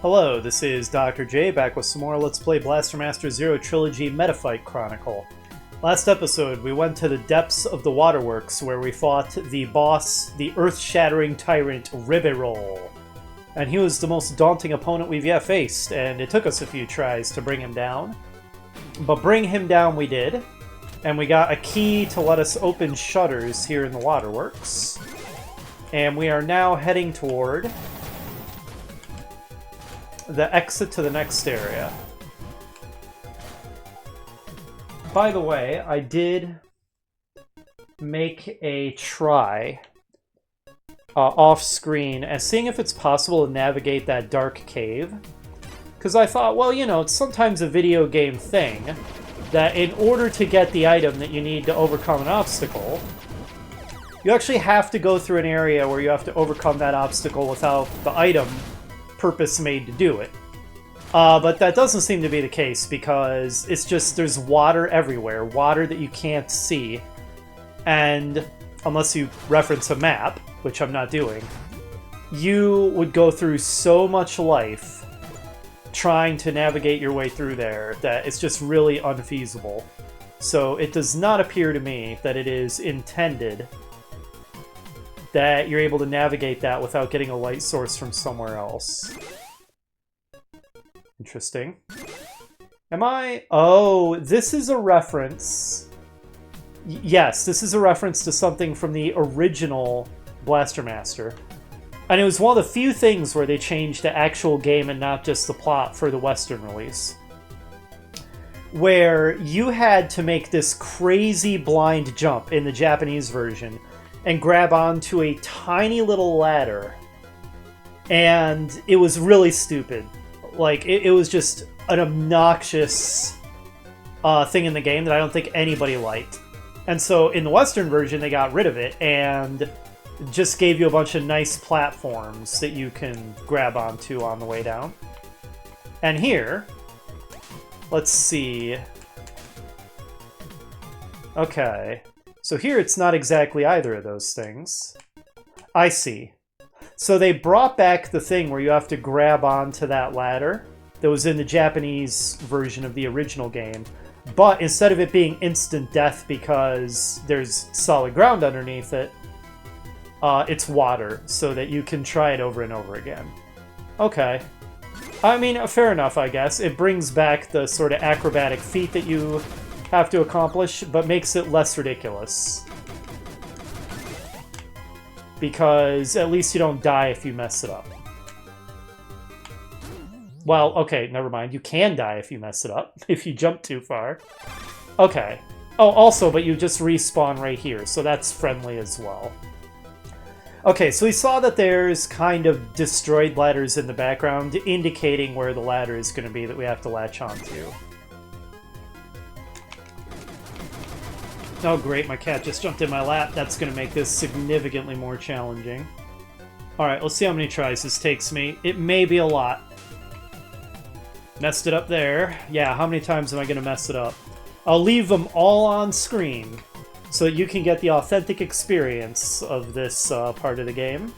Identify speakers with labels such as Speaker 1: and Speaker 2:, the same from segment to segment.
Speaker 1: Hello, this is Dr. J back with some more Let's Play Blaster Master Zero Trilogy Metafight Chronicle. Last episode, we went to the depths of the waterworks where we fought the boss, the earth-shattering tyrant Riverol. And he was the most daunting opponent we've yet faced, and it took us a few tries to bring him down. But bring him down we did, and we got a key to let us open shutters here in the waterworks. And we are now heading toward the exit to the next area. By the way, I did make a try off screen as seeing if it's possible to navigate that dark cave. Because I thought, well, you know, it's sometimes a video game thing that in order to get the item that you need to overcome an obstacle, you actually have to go through an area where you have to overcome that obstacle without the item purpose made to do it. But that doesn't seem to be the case because it's just there's water everywhere, water that you can't see, and unless you reference a map, which I'm not doing, you would go through so much life trying to navigate your way through there that it's just really unfeasible. So it does not appear to me that it is intended that you're able to navigate that without getting a light source from somewhere else. Interesting. Am I... Oh, this is a reference. Yes, this is a reference to something from the original Blaster Master. And it was one of the few things where they changed the actual game and not just the plot for the Western release. Where you had to make this crazy blind jump in the Japanese version and grab onto a tiny little ladder. And it was really stupid. Like, it was just an obnoxious thing in the game that I don't think anybody liked. And so in the Western version, they got rid of it and just gave you a bunch of nice platforms that you can grab onto on the way down. And here, let's see. Okay. So here it's not exactly either of those things. I see. So they brought back the thing where you have to grab onto that ladder that was in the Japanese version of the original game. But instead of it being instant death because there's solid ground underneath it, it's water so that you can try it over and over again. Okay. I mean, fair enough, I guess. It brings back the sort of acrobatic feat that you have to accomplish, but makes it less ridiculous. Because at least you don't die if you mess it up. Well, okay, never mind. You can die if you mess it up, if you jump too far. Okay. Oh, also, but you just respawn right here, so that's friendly as well. Okay, so we saw that there's kind of destroyed ladders in the background, indicating where the ladder is going to be that we have to latch onto. Oh great, my cat just jumped in my lap. That's going to make this significantly more challenging. Alright, let's see how many tries this takes me. It may be a lot. Messed it up there. Yeah, how many times am I going to mess it up? I'll leave them all on screen so that you can get the authentic experience of this part of the game.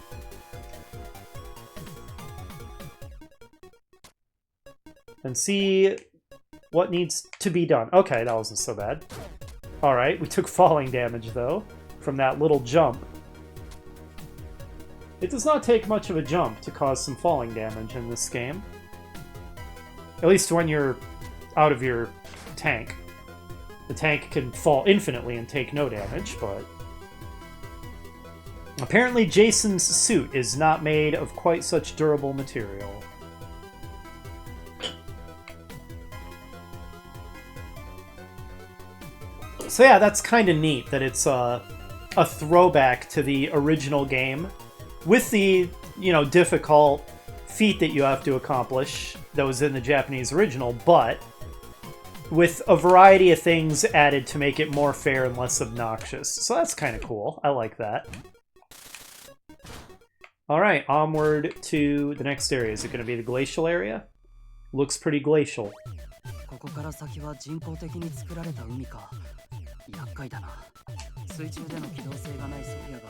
Speaker 1: And see what needs to be done. Okay, that wasn't so bad. Alright, we took falling damage, though, from that little jump. It does not take much of a jump to cause some falling damage in this game. At least when you're out of your tank. The tank can fall infinitely and take no damage, but... Apparently Jason's suit is not made of quite such durable material. So yeah, that's kind of neat that it's a throwback to the original game with the, you know, difficult feat that you have to accomplish that was in the Japanese original, but with a variety of things added to make it more fair and less obnoxious. So that's kind of cool. I like that. Alright, onward to the next area. Is it going to be the glacial area? Looks pretty glacial.
Speaker 2: 水中での機動性がないソフィアが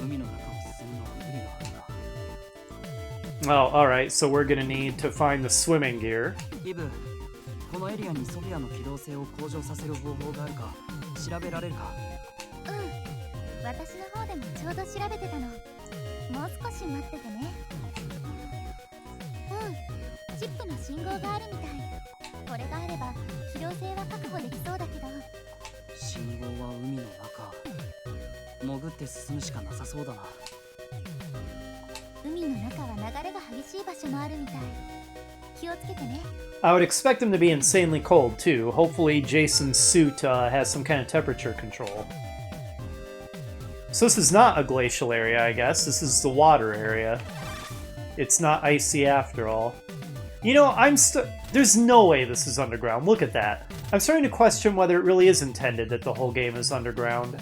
Speaker 2: 海の中を進むのは無理があるな。
Speaker 1: Oh, alright, so we're gonna need to find the swimming gear.
Speaker 2: イブ、このエリアにソフィアの機動性を向上させる方法があるか調べられるか。
Speaker 3: うん、私の方でもちょうど調べてたの。もう少し待っててね。うん、チップの信号があるみたい。これがあれば機動性は確保できそうだけど。
Speaker 2: 信号は海の中。潜って進むしかなさそうだな。
Speaker 3: 海の中は流れが激しい場所もあるみたい。気をつけてね。
Speaker 1: I would expect him to be insanely cold, too. Hopefully Jason's suit has some kind of temperature control. So this is not a glacial area, I guess. This is the water area. It's not icy after all. You know, there's no way this is underground. Look at that. I'm starting to question whether it really is intended that the whole game is underground.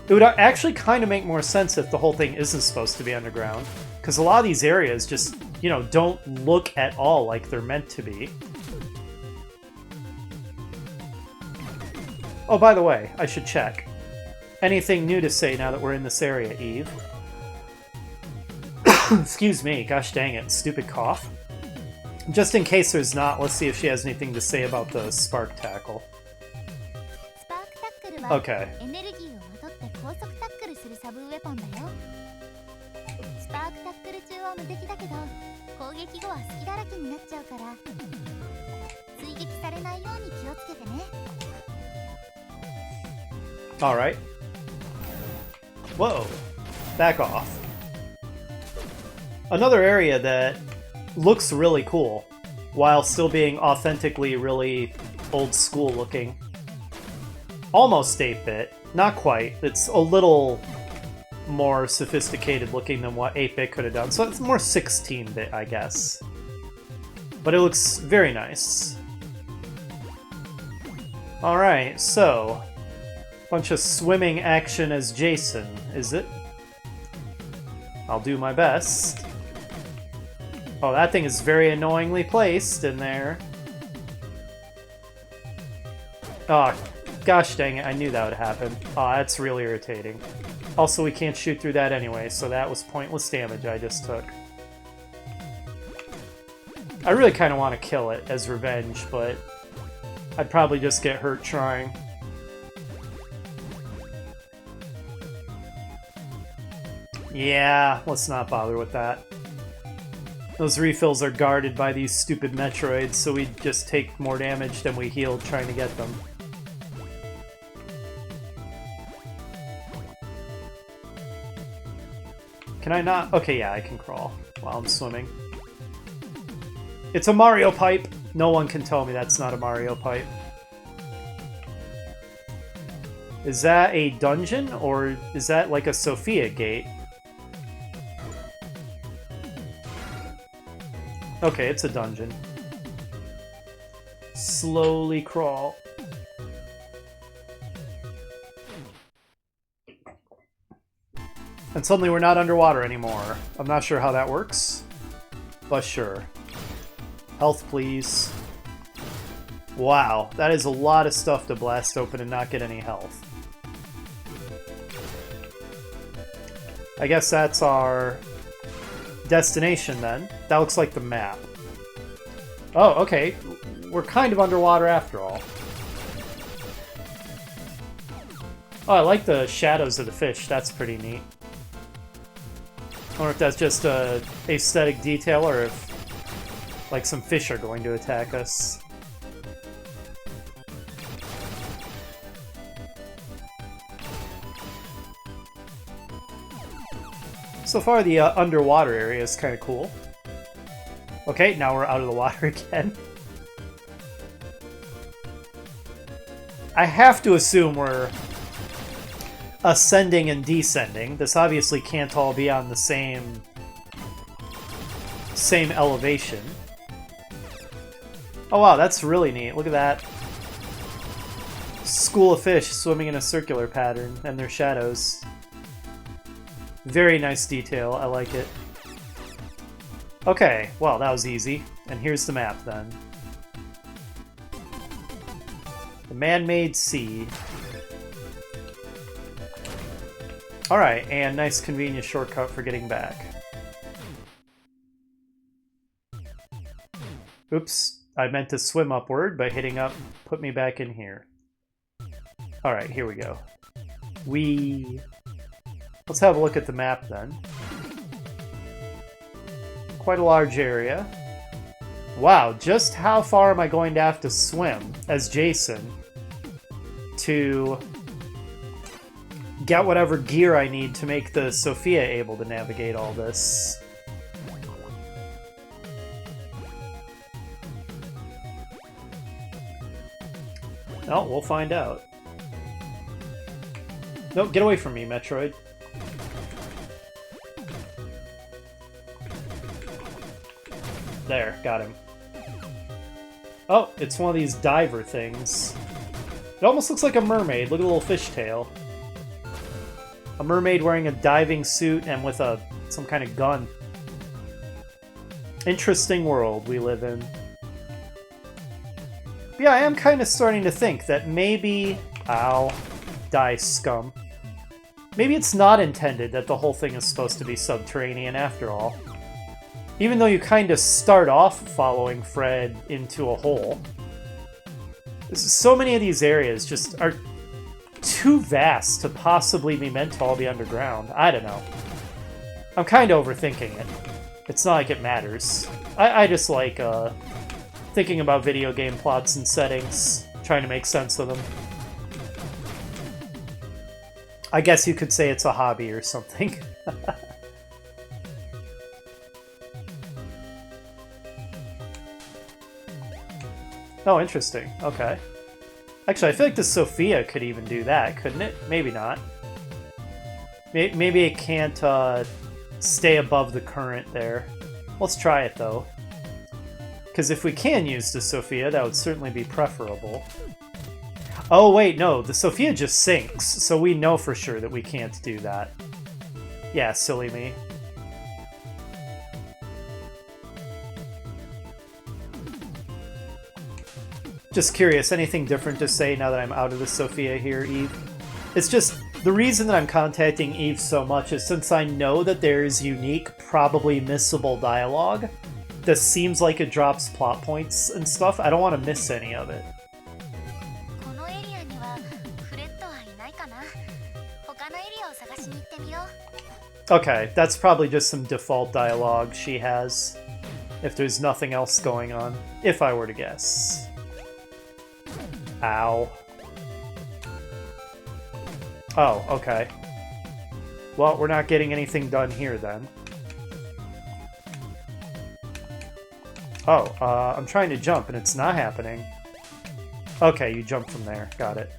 Speaker 1: It would actually kind of make more sense if the whole thing isn't supposed to be underground. Because a lot of these areas just, you know, don't look at all like they're meant to be. Oh, by the way, I should check. Anything new to say now that we're in this area, Eve? Excuse me, gosh dang it, stupid cough. Just in case there's not, let's see if she has anything to say about the spark tackle. Okay.
Speaker 3: エネルギーをまとって高速タックルするサブウェポンだよ。スパークタックル中は無敵だけど、攻撃後は隙だらけになっちゃうから、追撃されないように気をつけてね。
Speaker 1: Alright. Whoa. Back off. Another area that looks really cool, while still being authentically really old school looking. Almost 8-bit. Not quite. It's a little more sophisticated looking than what 8-bit could have done. So it's more 16-bit, I guess. But it looks very nice. Alright, so... bunch of swimming action as Jason, is it? I'll do my best. Oh, that thing is very annoyingly placed in there. Oh, gosh dang it, I knew that would happen. Oh, that's really irritating. Also, we can't shoot through that anyway, so that was pointless damage I just took. I really kind of want to kill it as revenge, but I'd probably just get hurt trying. Yeah, let's not bother with that. Those refills are guarded by these stupid Metroids, so we just take more damage than we heal trying to get them. Can I not? Okay, yeah, I can crawl while I'm swimming. It's a Mario pipe! No one can tell me that's not a Mario pipe. Is that a dungeon, or is that like a Sophia gate? Okay, it's a dungeon. Slowly crawl. And suddenly we're not underwater anymore. I'm not sure how that works, but sure. Health, please. Wow, that is a lot of stuff to blast open and not get any health. I guess that's our destination then. That looks like the map. Oh, okay. We're kind of underwater after all. Oh, I like the shadows of the fish. That's pretty neat. I wonder if that's just a aesthetic detail or if like some fish are going to attack us. So far, the underwater area is kind of cool. Okay, now we're out of the water again. I have to assume we're ascending and descending. This obviously can't all be on the same elevation. Oh wow, that's really neat. Look at that. School of fish swimming in a circular pattern and their shadows. Very nice detail, I like it. Okay, well, that was easy. And here's the map, then. The man-made sea. Alright, and nice convenient shortcut for getting back. Oops, I meant to swim upward, but hitting up put me back in here. Alright, here we go. Let's have a look at the map then. Quite a large area. Wow, just how far am I going to have to swim as Jason to get whatever gear I need to make the Sophia able to navigate all this? Oh, we'll find out. Nope, get away from me, Metroid. There, got him. Oh, it's one of these diver things. It almost looks like a mermaid. Look at the little fishtail. A mermaid wearing a diving suit and with some kind of gun. Interesting world we live in. But yeah, I am kind of starting to think that maybe... Ow. Die, scum. Maybe it's not intended that the whole thing is supposed to be subterranean after all. Even though you kind of start off following Fred into a hole. So many of these areas just are too vast to possibly be meant to all be underground. I don't know. I'm kind of overthinking it. It's not like it matters. I just like thinking about video game plots and settings, trying to make sense of them. I guess you could say it's a hobby or something. Oh, interesting. Okay. Actually, I feel like the Sophia could even do that, couldn't it? Maybe not. Maybe it can't stay above the current there. Let's try it, though. Because if we can use the Sophia, that would certainly be preferable. Oh, wait, no. The Sophia just sinks, so we know for sure that we can't do that. Yeah, silly me. Just curious, anything different to say now that I'm out of the Sophia here, Eve? It's just, the reason that I'm contacting Eve so much is since I know that there's unique, probably missable dialogue that seems like it drops plot points and stuff. I don't want to miss any of it. Okay, that's probably just some default dialogue she has, if there's nothing else going on, if I were to guess. Ow. Oh, okay. Well, we're not getting anything done here, then. Oh, I'm trying to jump, and it's not happening. Okay, you jump from there. Got it.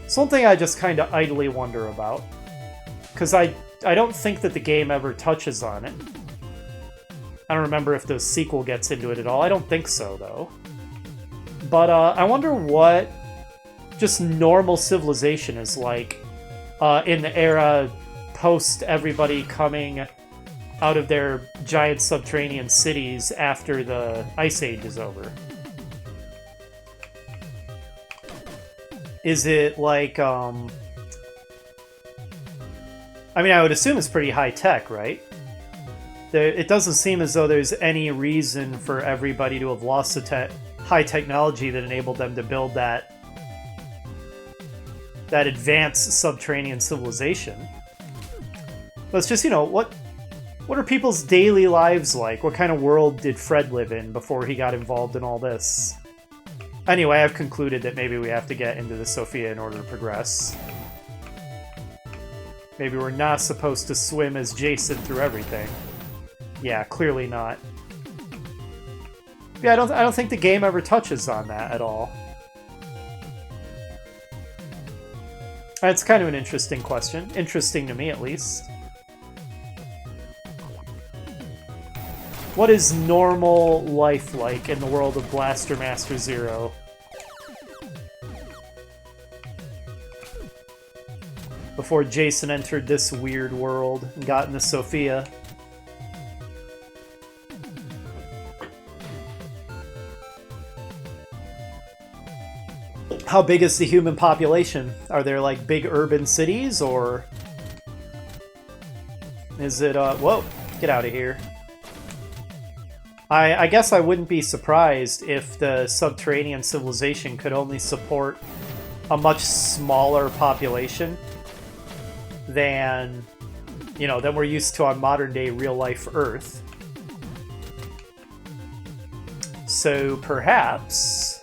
Speaker 1: It's one thing I just kind of idly wonder about. Because I don't think that the game ever touches on it. I don't remember if the sequel gets into it at all. I don't think so, though. But I wonder what just normal civilization is like in the era post everybody coming out of their giant subterranean cities after the Ice Age is over. Is it like, I mean, I would assume it's pretty high-tech, right? It doesn't seem as though there's any reason for everybody to have lost the high technology that enabled them to build that advanced subterranean civilization. But it's just, you know, what are people's daily lives like? What kind of world did Fred live in before he got involved in all this? Anyway, I've concluded that maybe we have to get into the Sophia in order to progress. Maybe we're not supposed to swim as Jason through everything. Yeah, clearly not. Yeah, I don't think the game ever touches on that at all. It's kind of an interesting question. Interesting to me, at least. What is normal life like in the world of Blaster Master Zero? Before Jason entered this weird world and got into Sophia. How big is the human population? Are there, like, big urban cities, or... is it, whoa, get out of here. I guess I wouldn't be surprised if the subterranean civilization could only support a much smaller population than, you know, than we're used to on modern-day real-life Earth. So perhaps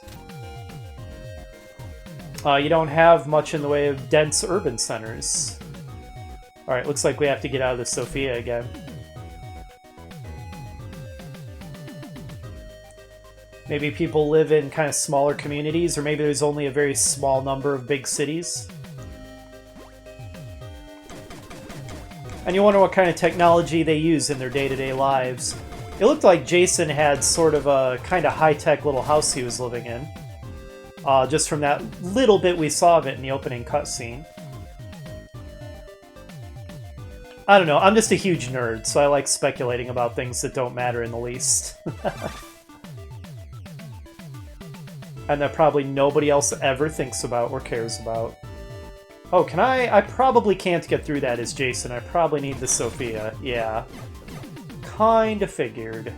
Speaker 1: you don't have much in the way of dense urban centers. Alright, looks like we have to get out of the Sophia again. Maybe people live in kind of smaller communities, or maybe there's only a very small number of big cities. And you wonder what kind of technology they use in their day-to-day lives. It looked like Jason had sort of a kind of high-tech little house he was living in. Just from that little bit we saw of it in the opening cutscene. I don't know, I'm just a huge nerd, so I like speculating about things that don't matter in the least. And that probably nobody else ever thinks about or cares about. Oh, can I probably can't get through that as Jason. I probably need the Sophia. Yeah. Kinda figured.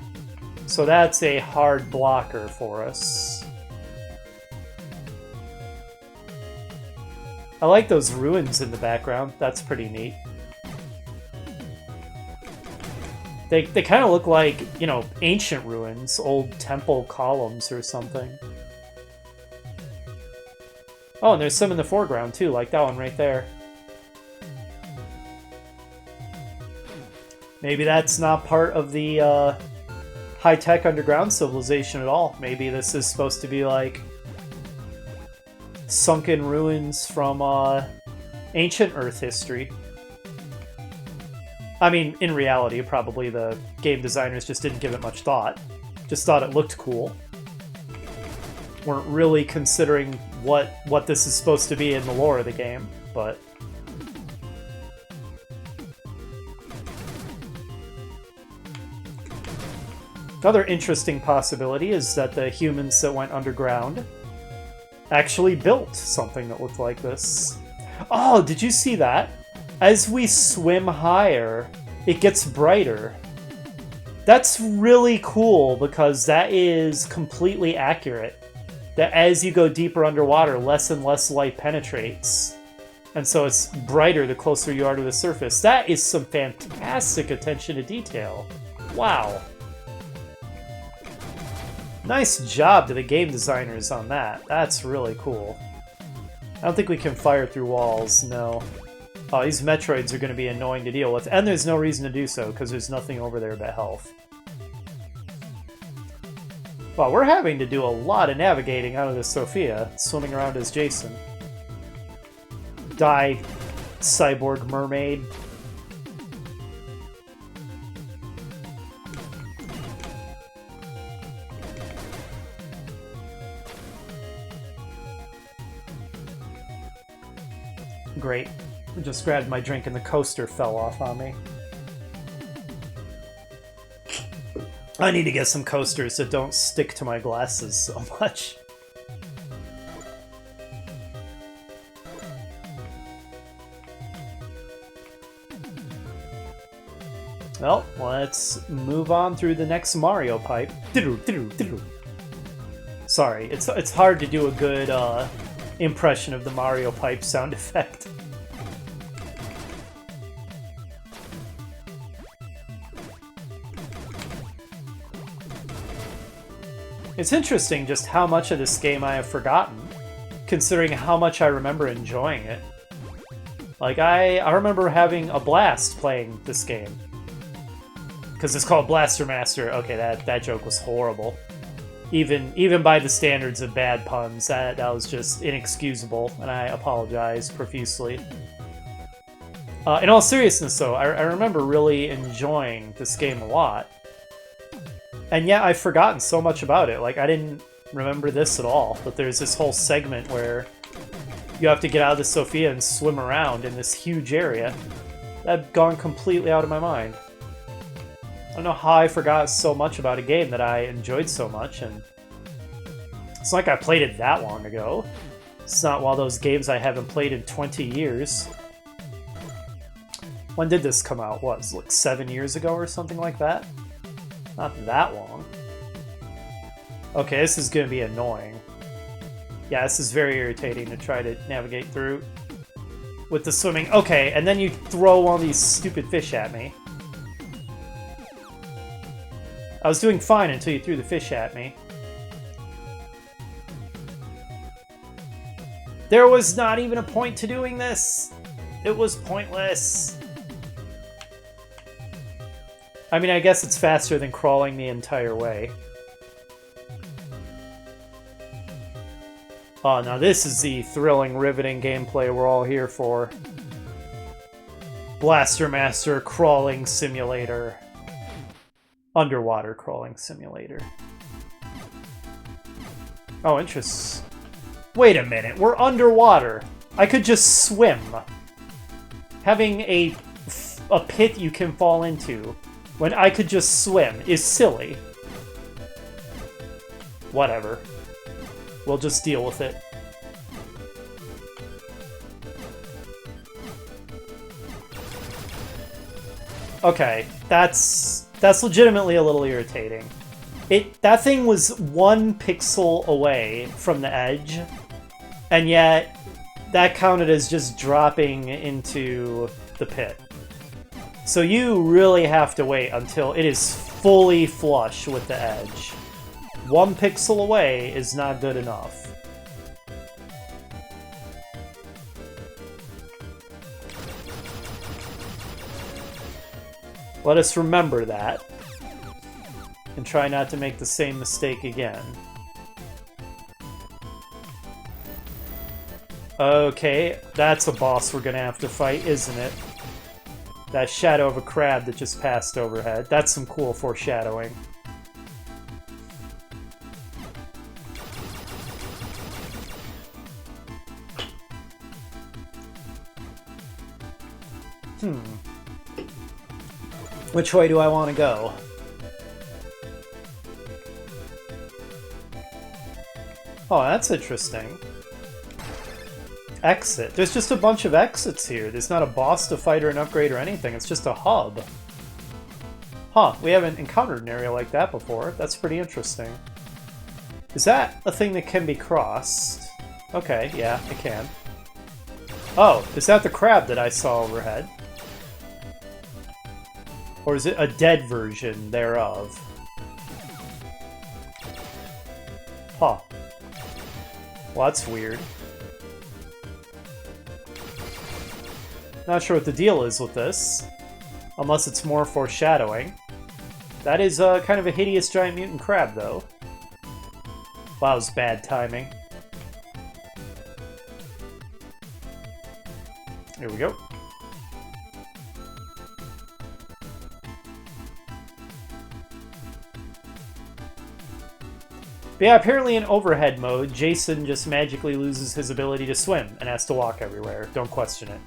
Speaker 1: So that's a hard blocker for us. I like those ruins in the background. That's pretty neat. They kind of look like, you know, ancient ruins, old temple columns or something. Oh, and there's some in the foreground, too, like that one right there. Maybe that's not part of the high-tech underground civilization at all. Maybe this is supposed to be, like, sunken ruins from ancient Earth history. I mean, in reality, probably the game designers just didn't give it much thought. Just thought it looked cool. Weren't really considering what this is supposed to be in the lore of the game, but... Another interesting possibility is that the humans that went underground actually built something that looked like this. Oh, did you see that? As we swim higher, it gets brighter. That's really cool because that is completely accurate. That as you go deeper underwater, less and less light penetrates. And so it's brighter the closer you are to the surface. That is some fantastic attention to detail. Wow. Nice job to the game designers on that. That's really cool. I don't think we can fire through walls, no. Oh, these Metroids are going to be annoying to deal with, and there's no reason to do so, because there's nothing over there but health. Well, we're having to do a lot of navigating out of the Sophia, swimming around as Jason. Die, cyborg mermaid. Great. I just grabbed my drink and the coaster fell off on me. I need to get some coasters that don't stick to my glasses so much. Well, let's move on through the next Mario pipe. Sorry, it's hard to do a good impression of the Mario pipe sound effect. It's interesting just how much of this game I have forgotten, considering how much I remember enjoying it. Like, I remember having a blast playing this game. Because it's called Blaster Master. Okay, that joke was horrible. Even by the standards of bad puns, that was just inexcusable, and I apologize profusely. In all seriousness, though, I remember really enjoying this game a lot. And yet I've forgotten so much about it. Like, I didn't remember this at all, but there's this whole segment where you have to get out of the Sophia and swim around in this huge area. That'd gone completely out of my mind. I don't know how I forgot so much about a game that I enjoyed so much, and it's not like I played it that long ago. It's not one of those games I haven't played in 20 years. When did this come out? What, like 7 years ago or something like that? Not that long. Okay, this is gonna be annoying. Yeah, this is very irritating to try to navigate through with the swimming. Okay, and then you throw all these stupid fish at me. I was doing fine until you threw the fish at me. There was not even a point to doing this. It was pointless. I mean, I guess it's faster than crawling the entire way. Oh, now this is the thrilling, riveting gameplay we're all here for. Blaster Master Crawling Simulator. Underwater Crawling Simulator. Oh, interesting. Wait a minute, we're underwater. I could just swim. Having a pit you can fall into when I could just swim is silly. Whatever. We'll just deal with it. Okay, that's legitimately a little irritating. That thing was 1 pixel away from the edge, and yet that counted as just dropping into the pit. So you really have to wait until it is fully flush with the edge. 1 pixel away is not good enough. Let us remember that. And try not to make the same mistake again. Okay, that's a boss we're gonna have to fight, isn't it? That shadow of a crab that just passed overhead. That's some cool foreshadowing. Which way do I want to go? Oh, that's interesting. Exit. There's just a bunch of exits here. There's not a boss to fight or an upgrade or anything. It's just a hub. Huh, we haven't encountered an area like that before. That's pretty interesting. Is that a thing that can be crossed? Okay, yeah, it can. Oh, is that the crab that I saw overhead? Or is it a dead version thereof? Huh. Well, that's weird. Not sure what the deal is with this. Unless it's more foreshadowing. That is kind of a hideous giant mutant crab, though. Wow, that was bad timing. Here we go. But yeah, apparently in overhead mode, Jason just magically loses his ability to swim and has to walk everywhere. Don't question it.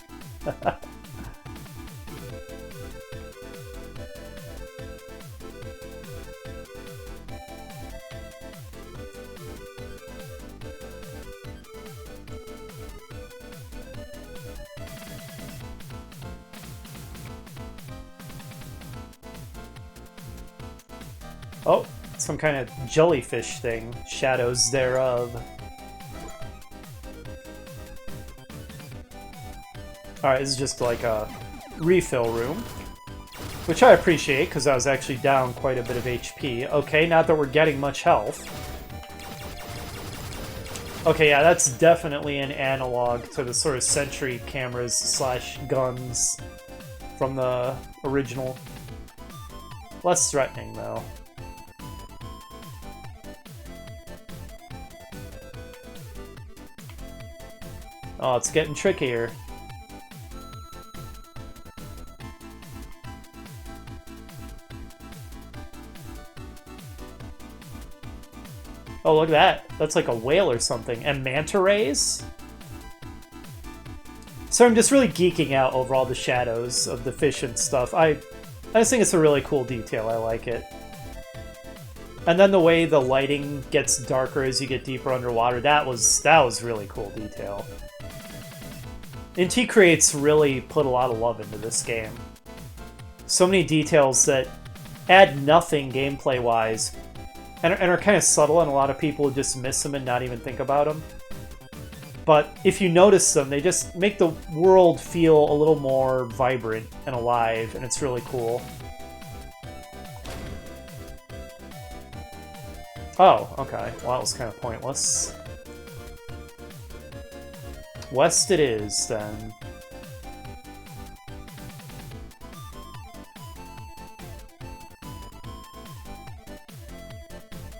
Speaker 1: Oh, some kind of jellyfish thing. Shadows thereof. Alright, this is just like a refill room. Which I appreciate, because I was actually down quite a bit of HP. Okay, not that we're getting much health. Okay, yeah, that's definitely an analog to the sort of Sentry cameras slash guns from the original. Less threatening, though. Oh, it's getting trickier. Oh, look at that. That's like a whale or something. And manta rays? So I'm just really geeking out over all the shadows of the fish and stuff. I just think it's a really cool detail. I like it. And then the way the lighting gets darker as you get deeper underwater, that was really cool detail. Inti Creates really put a lot of love into this game. So many details that add nothing gameplay-wise, and are kind of subtle, and a lot of people would just miss them and not even think about them. But if you notice them, they just make the world feel a little more vibrant and alive, and it's really cool. Oh, okay. Well, that was kind of pointless. West it is, then.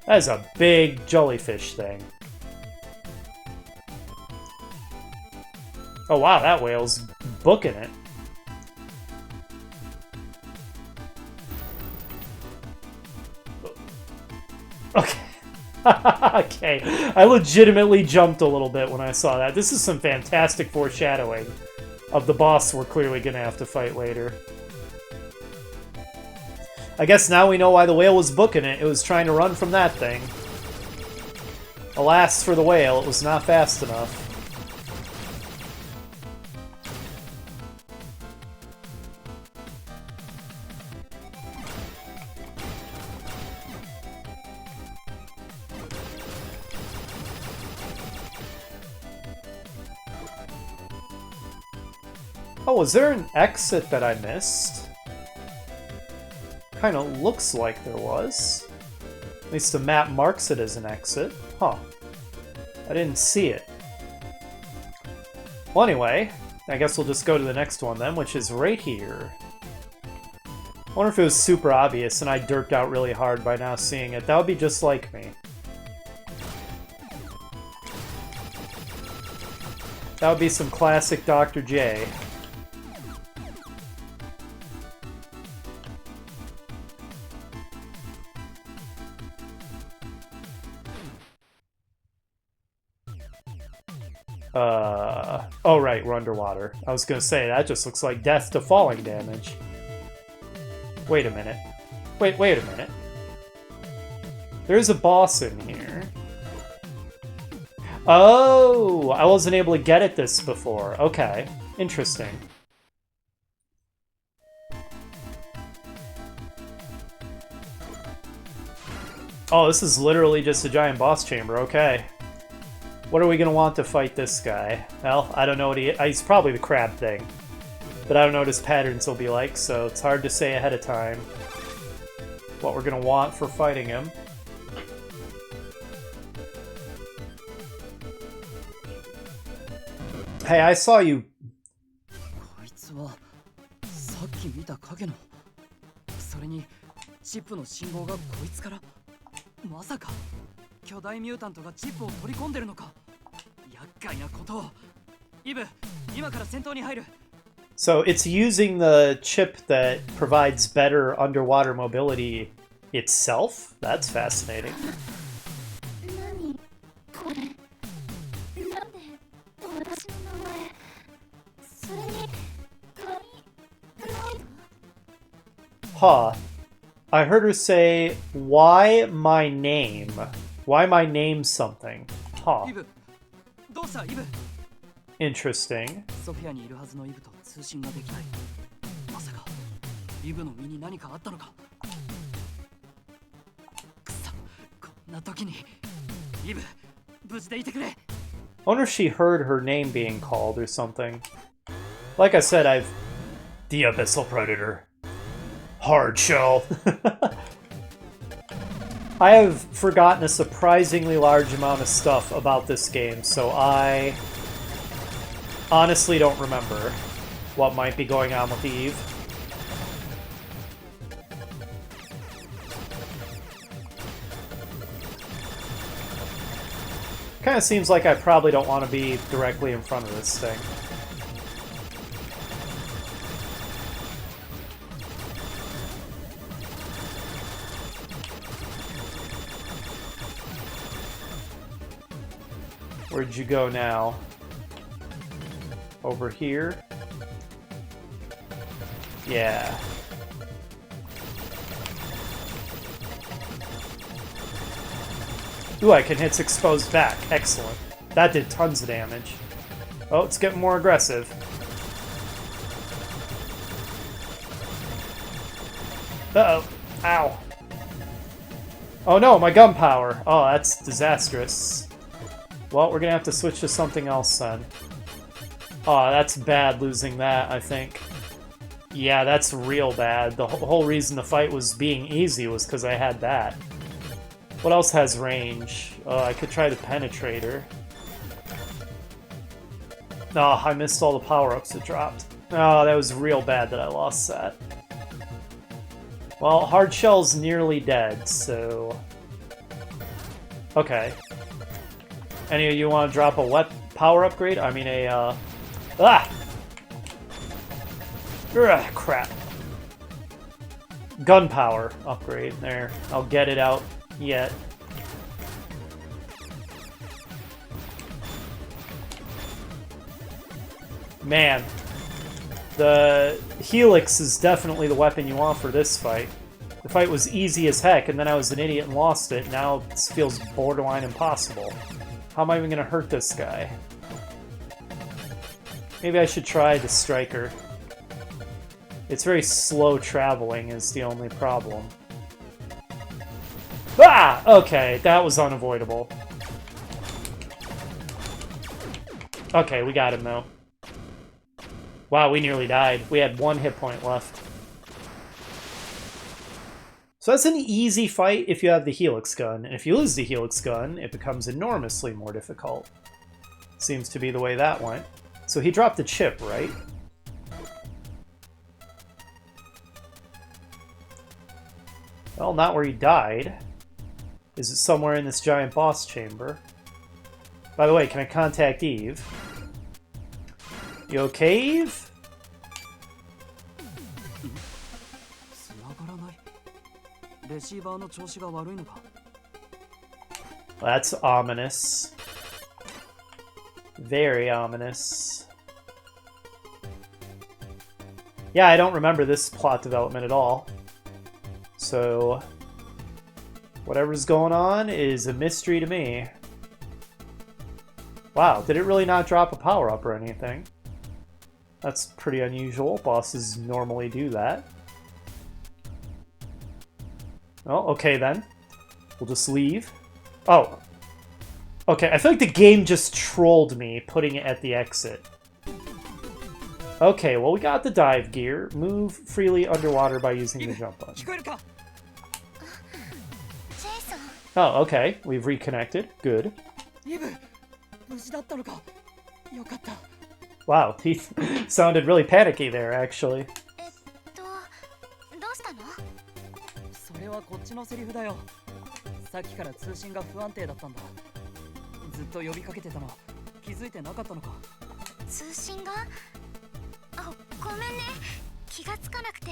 Speaker 1: That is a big jellyfish thing. Oh wow, that whale's booking it. Okay. Okay. I legitimately jumped a little bit when I saw that. This is some fantastic foreshadowing of the boss we're clearly gonna have to fight later. I guess now we know why the whale was booking it. It was trying to run from that thing. Alas for the whale, it was not fast enough. Oh, was there an exit that I missed? Kind of looks like there was. At least the map marks it as an exit. Huh. I didn't see it. Well, anyway, I guess we'll just go to the next one then, which is right here. I wonder if it was super obvious and I derped out really hard by now seeing it. That would be just like me. That would be some classic Dr. J. Oh right, we're underwater. I was gonna say, that just looks like death to falling damage. Wait a minute. Wait a minute. There's a boss in here. Oh, I wasn't able to get at this before. Okay, interesting. Oh, this is literally just a giant boss chamber, okay. What are we gonna want to fight this guy? Well, I don't know what he's probably the crab thing. But I don't know what his patterns will be like, so it's hard to say ahead of time what we're gonna want for fighting him. Hey, I saw you. So it's using the chip that provides better underwater mobility itself? That's fascinating. Huh. I heard her say, why my name? Why my name something? Huh. Interesting. I wonder if she heard her name being called or something. Like I said, the Abyssal Predator. Hard shell. I have forgotten a surprisingly large amount of stuff about this game, so I honestly don't remember what might be going on with Eve. Kind of seems like I probably don't want to be directly in front of this thing. Where'd you go now? Over here? Yeah. Ooh, I can hit exposed back. Excellent. That did tons of damage. Oh, it's getting more aggressive. Uh-oh. Ow. Oh no, my gunpowder! Oh, that's disastrous. Well, we're gonna have to switch to something else then. Oh, that's bad losing that, I think. Yeah, that's real bad. The whole reason the fight was being easy was because I had that. What else has range? Oh, I could try the penetrator. Oh, I missed all the power-ups it dropped. Oh, that was real bad that I lost that. Well, hard shell's nearly dead, so... Okay. Any of you want to drop a power upgrade? I mean a, Ah! Ugh, crap. Gunpowder upgrade. There. I'll get it out yet. Man. The Helix is definitely the weapon you want for this fight. The fight was easy as heck, and then I was an idiot and lost it. Now it feels borderline impossible. How am I even going to hurt this guy? Maybe I should try the Striker. It's very slow traveling is the only problem. Ah! Okay, that was unavoidable. Okay, we got him though. Wow, we nearly died. We had 1 hit point left. So that's an easy fight if you have the Helix gun. And if you lose the Helix gun, it becomes enormously more difficult. Seems to be the way that went. So he dropped the chip, right? Well, not where he died. Is it somewhere in this giant boss chamber? By the way, can I contact Eve? You okay, Eve? That's ominous. Very ominous. Yeah, I don't remember this plot development at all. So, whatever's going on is a mystery to me. Wow, did it really not drop a power-up or anything? That's pretty unusual. Bosses normally do that. Oh, okay then. We'll just leave. Oh. Okay, I feel like the game just trolled me, putting it at the exit. Okay, well we got the dive gear. Move freely underwater by using the jump button. Oh, okay. We've reconnected. Good. Wow, he sounded really panicky there, actually.
Speaker 2: それはこっちのセリフだよ。さっきから通信が不安定だったんだ。ずっと呼びかけてたの。気づいてなかったのか。
Speaker 3: 通信が？あ、ごめんね。気がつかなくて。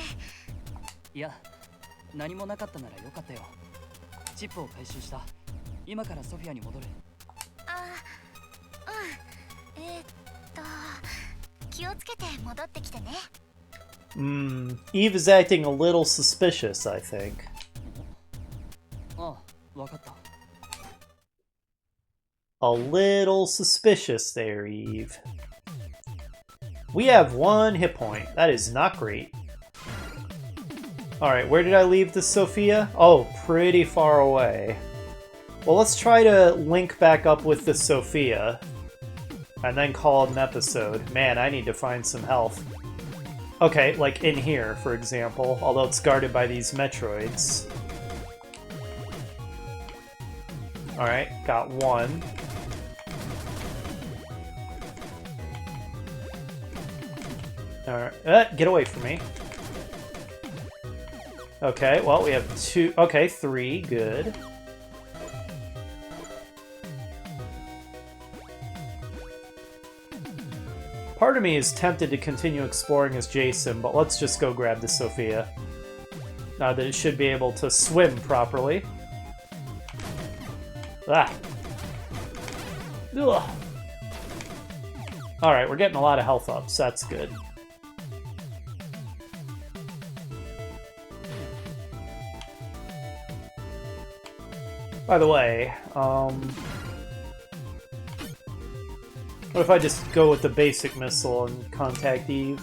Speaker 2: いや、何もなかったならよかったよ。チップを回収した。今からソフィアに戻る。
Speaker 3: あ、うん。気をつけて戻ってきてね。
Speaker 1: Eve is acting a little suspicious, I think.
Speaker 2: ああ、わかった。
Speaker 1: A little suspicious there, Eve. We have 1 hit point. That is not great. Alright, where did I leave the Sophia? Oh, pretty far away. Well, let's try to link back up with the Sophia. And then call it an episode. Man, I need to find some health. Okay, like in here, for example. Although it's guarded by these Metroids. Alright, got 1. Alright, get away from me. Okay, well, we have 2. Okay, 3. Good. Part of me is tempted to continue exploring as Jason, but let's just go grab the Sophia. Now that it should be able to swim properly. Ah. Ugh. Alright, we're getting a lot of health ups. That's good. By the way, what if I just go with the basic missile and contact Eve?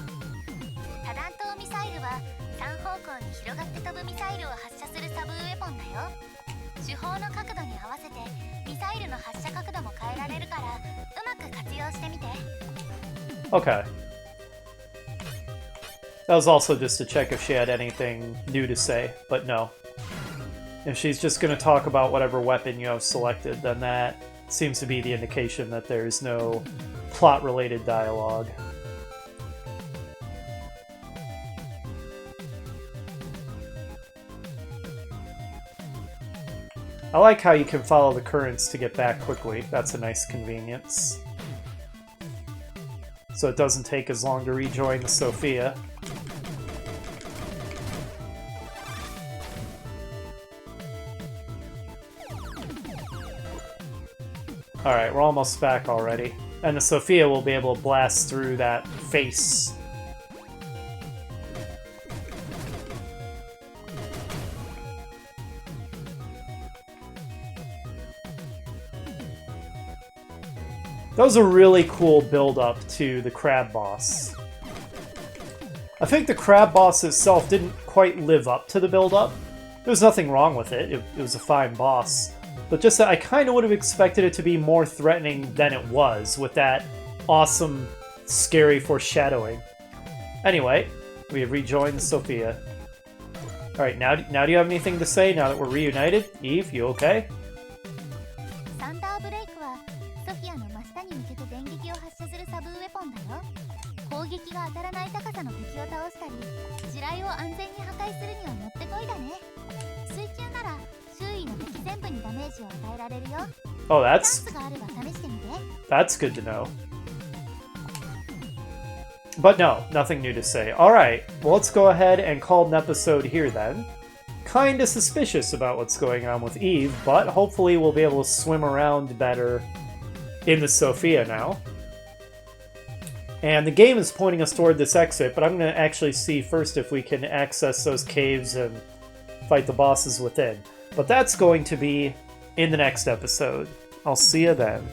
Speaker 3: 多弾頭ミサイルは3方向に広がって飛ぶミサイルを発射するサブウェポンだよ。砲の角度に合わせてミサイルの発射角度も変えられるからうまく活用してみて。
Speaker 1: Okay. That was also just to check if she had anything new to say, but no. If she's just going to talk about whatever weapon you have selected, then that seems to be the indication that there's no plot-related dialogue. I like how you can follow the currents to get back quickly. That's a nice convenience. So it doesn't take as long to rejoin the Sophia. Alright, we're almost back already. And the Sophia will be able to blast through that face. That was a really cool build-up to the crab boss. I think the crab boss itself didn't quite live up to the build-up. There was nothing wrong with it. It was a fine boss. But just that I kind of would have expected it to be more threatening than it was, with that awesome, scary foreshadowing. Anyway, we have rejoined Sophia. Alright, now do you have anything to say now that we're reunited? Eve, you okay?
Speaker 3: サンダーブレイクはソフィアの真下に向けて電撃を発射するサブウェポンだよ。攻撃が当たらない高さの敵を倒したり、地雷を安全に破壊するにはもってこいだね。水中なら周囲の敵全部にダメージを与えられるよ。
Speaker 1: Oh,
Speaker 3: チャン
Speaker 1: that's
Speaker 3: スがあれば試してみて。
Speaker 1: that's good to know. But no, nothing new to say. Alright, well, let's go ahead and call an episode here then. Kinda suspicious about what's going on with Eve, but hopefully we'll be able to swim around better in the Sophia now. And the game is pointing us toward this exit, but I'm going to actually see first if we can access those caves and fight the bosses within. But that's going to be in the next episode. I'll see you then.